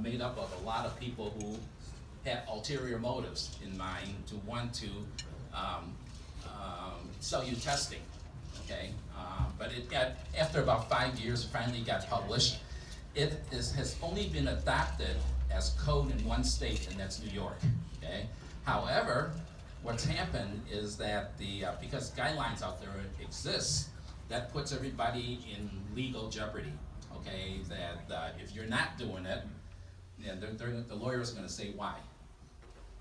made up of a lot of people who have ulterior motives in mind to want to sell you testing, okay? But it got, after about 5 years, it finally got published. Has only been adopted as code in one state, and that's New York, okay? However, what's happened is that because guidelines out there exist, that puts everybody in legal jeopardy, okay? That if you're not doing it, yeah, the lawyers are gonna say why,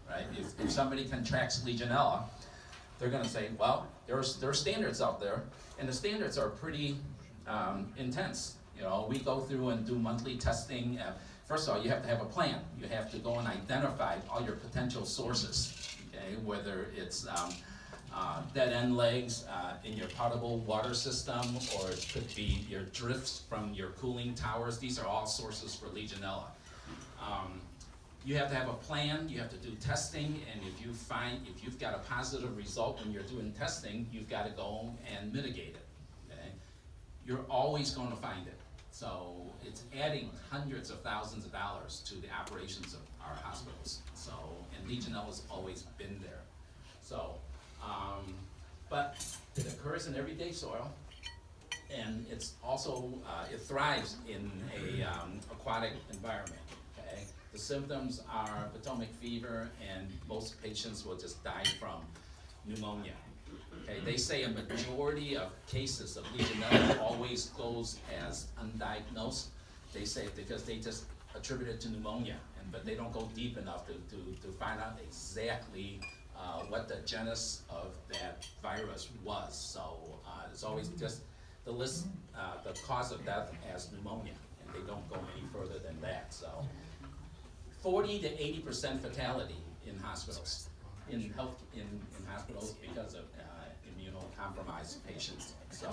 right? If somebody contracts Legionella, they're gonna say, well, there are standards out there, and the standards are pretty intense. You know, we go through and do monthly testing. First of all, you have to have a plan. You have to go and identify all your potential sources, okay? Whether it's dead end legs in your potable water system, or it could be your drifts from your cooling towers. These are all sources for Legionella. You have to have a plan, you have to do testing, and if you've got a positive result when you're doing testing, you've got to go and mitigate it, okay? You're always going to find it. So it's adding hundreds of thousands of dollars to the operations of our hospitals. So, and Legionella's always been there. So, but it occurs in everyday soil, and it's also, it thrives in a aquatic environment, okay? The symptoms are Potomac fever, and most patients will just die from pneumonia. Okay, they say a majority of cases of Legionella always goes as undiagnosed. They say because they just attribute it to pneumonia, but they don't go deep enough to find out exactly what the genus of that virus was. So it's always just the list, the cause of death as pneumonia, and they don't go any further than that. So 40 to 80% fatality in hospitals, in hospitals because of immunocompromised patients. So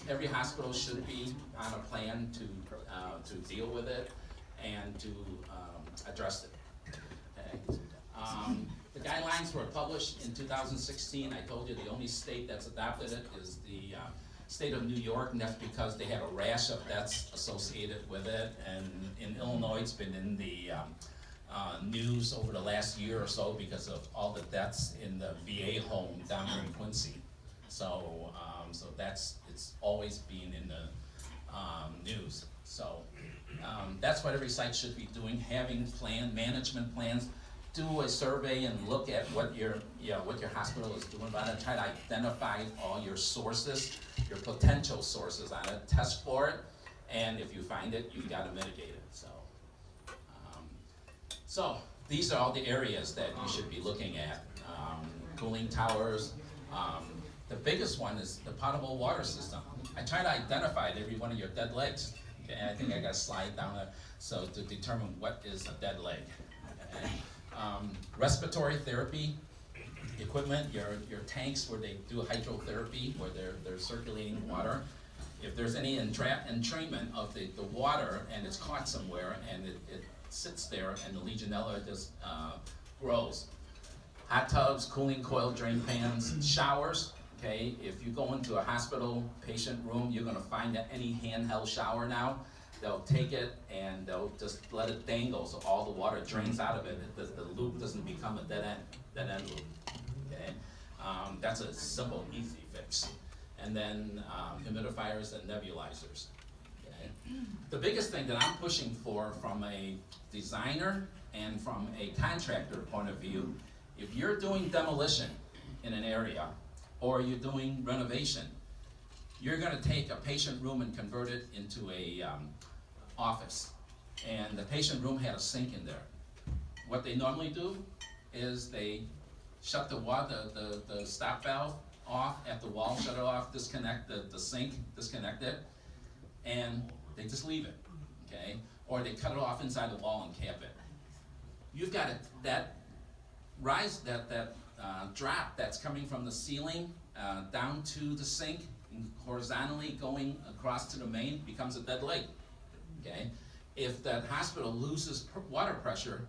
every hospital should be on a plan to deal with it and to address it. Okay. The guidelines were published in 2016. I told you the only state that's adopted it is the state of New York, and that's because they have a rash of deaths associated with it. And in Illinois, it's been in the news over the last year or so because of all the deaths in the VA home down here in Quincy. So, it's always been in the news. So that's what every site should be doing: having management plans. Do a survey and look at what your hospital is doing about it. Try to identify all your sources, your potential sources on it. Test for it, and if you find it, you've got to mitigate it. So these are all the areas that you should be looking at. Cooling towers. The biggest one is the potable water system. I try to identify every one of your dead legs. Okay, I think I got a slide down there so to determine what is a dead leg. Okay. Respiratory therapy equipment, your tanks where they do hydrotherapy, where they're circulating water. If there's any entrainment of the water and it's caught somewhere and it sits there and the Legionella just grows. Hot tubs, cooling coil drain pans, showers. Okay, if you go into a hospital patient room, you're going to find that any handheld shower now, they'll take it and they'll just let it dangle so all the water drains out of it. The loop doesn't become a dead end loop. Okay, that's a simple, easy fix. And then humidifiers and nebulizers. Okay, the biggest thing that I'm pushing for from a designer and from a contractor point of view, if you're doing demolition in an area or you're doing renovation, you're going to take a patient room and convert it into a office. And the patient room had a sink in there. What they normally do is they shut the stop valve off at the wall, shut it off, disconnect the sink, disconnect it, and they just leave it, okay? Or they cut it off inside the wall and cap it. You've got that drop that's coming from the ceiling down to the sink, horizontally going across to the main, becomes a dead leg. Okay, if that hospital loses water pressure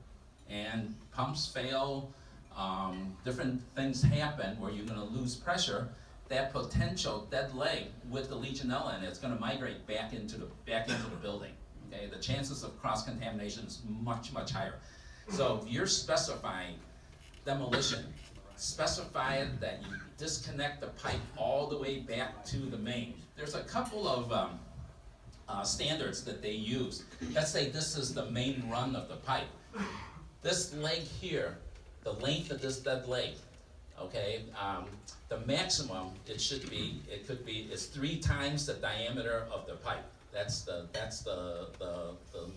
and pumps fail, different things happen where you're going to lose pressure, that potential dead leg with the Legionella in it's going to migrate back into the building. okay, the chances of cross-contamination is much, much higher. So if you're specifying demolition, specify it that you disconnect the pipe all the way back to the main. There's a couple of standards that they use. Let's say this is the main run of the pipe. This leg here, the length of this dead leg, okay, the maximum it could be is 3 times the diameter of the pipe. That's the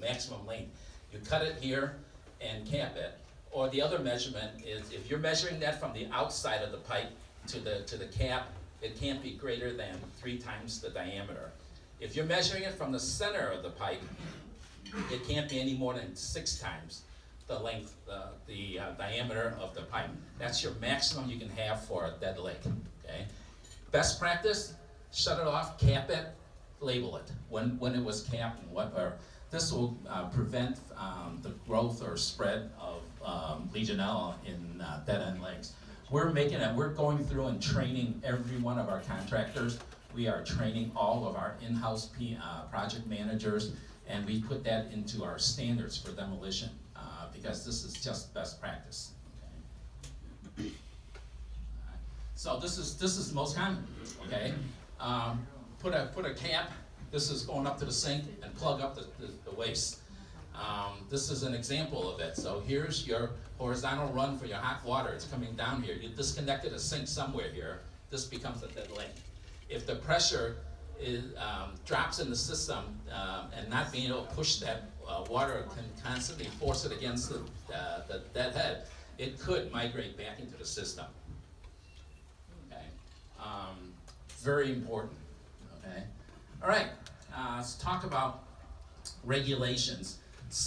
maximum length. You cut it here and cap it. Or the other measurement is if you're measuring that from the outside of the pipe to the cap, it can't be greater than 3 times the diameter. If you're measuring it from the center of the pipe, it can't be any more than 6 times the length, the diameter of the pipe. That's your maximum you can have for a dead leg, okay? Best practice, shut it off, cap it, label it, when it was capped and what, or this will prevent the growth or spread of Legionella in dead end legs. We're going through and training every one of our contractors. We are training all of our in-house project managers, and we put that into our standards for demolition because this is just best practice. Okay. So this is the most common. Okay, put a cap. This is going up to the sink and plug up the waste. This is an example of it. So here's your horizontal run for your hot water. It's coming down here. You disconnected a sink somewhere here. This becomes a dead leg. If the pressure drops in the system and not being able to push that water can constantly force it against the dead head, it could migrate back into the system. Okay, very important. Okay, all right. Let's talk about regulations.